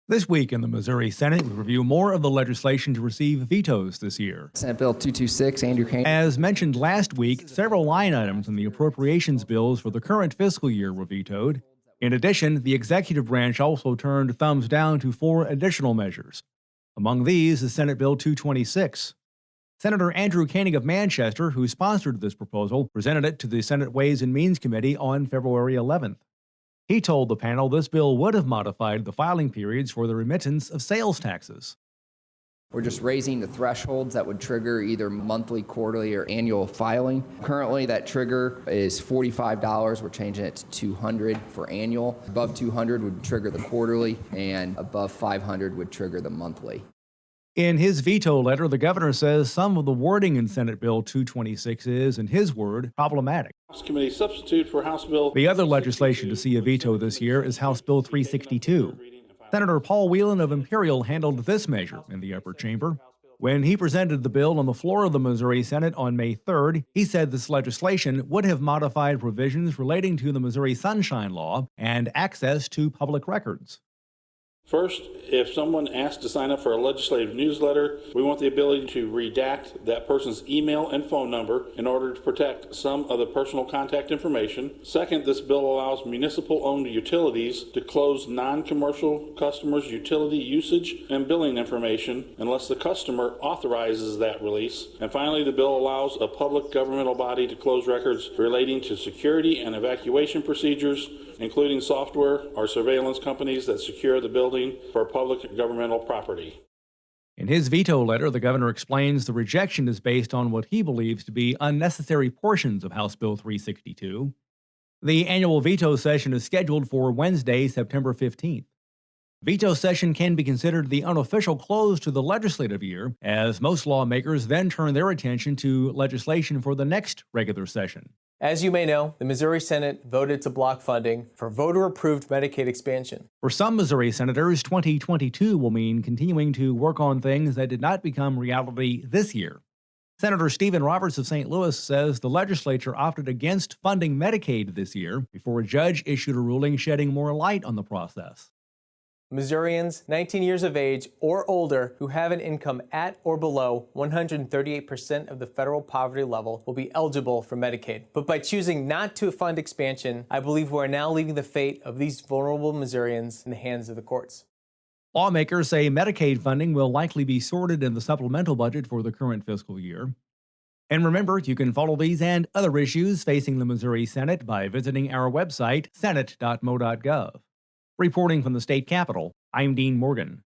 This week in the Missouri Senate, we review more of the legislation to receive vetoes this year. Senate Bill 226, Andrew Koenig. As mentioned last week, several line items in the appropriations bills for the current fiscal year were vetoed. In addition, the executive branch also turned thumbs down to 4 additional measures. Among these is Senate Bill 226. Senator Andrew Koenig of Manchester, who sponsored this proposal, presented it to the Senate Ways and Means Committee on February 11th. He told the panel this bill would have modified the filing periods for the remittance of sales taxes. We're just raising the thresholds that would trigger either monthly, quarterly, or annual filing. Currently, that trigger is $45. We're changing it to $200 for annual. Above $200 would trigger the quarterly, and above $500 would trigger the monthly. In his veto letter, the governor says some of the wording in Senate Bill 226 is, in his word, problematic. House Committee substitute for House Bill. The other legislation to see a veto this year is House Bill 362. Senator Paul Wieland of Imperial handled this measure in the upper chamber. When he presented the bill on the floor of the Missouri Senate on May 3rd, he said this legislation would have modified provisions relating to the Missouri Sunshine Law and access to public records. First, if someone asks to sign up for a legislative newsletter, we want the ability to redact that person's email and phone number in order to protect some of the personal contact information. Second, this bill allows municipal-owned utilities to close non-commercial customers' utility usage and billing information unless the customer authorizes that release. And finally, the bill allows a public governmental body to close records relating to security and evacuation procedures, including software or surveillance companies that secure the building for public governmental property. In his veto letter, the governor explains the rejection is based on what he believes to be unnecessary portions of House Bill 362. The annual veto session is scheduled for Wednesday, September 15th. Veto session can be considered the unofficial close to the legislative year, as most lawmakers then turn their attention to legislation for the next regular session. As you may know, the Missouri Senate voted to block funding for voter-approved Medicaid expansion. For some Missouri senators, 2022 will mean continuing to work on things that did not become reality this year. Senator Stephen Roberts of St. Louis says the legislature opted against funding Medicaid this year before a judge issued a ruling shedding more light on the process. Missourians 19 years of age or older who have an income at or below 138% of the federal poverty level will be eligible for Medicaid. But by choosing not to fund expansion, I believe we are now leaving the fate of these vulnerable Missourians in the hands of the courts. Lawmakers say Medicaid funding will likely be sorted in the supplemental budget for the current fiscal year. And remember, you can follow these and other issues facing the Missouri Senate by visiting our website, senate.mo.gov. Reporting from the state capitol, I'm Dean Morgan.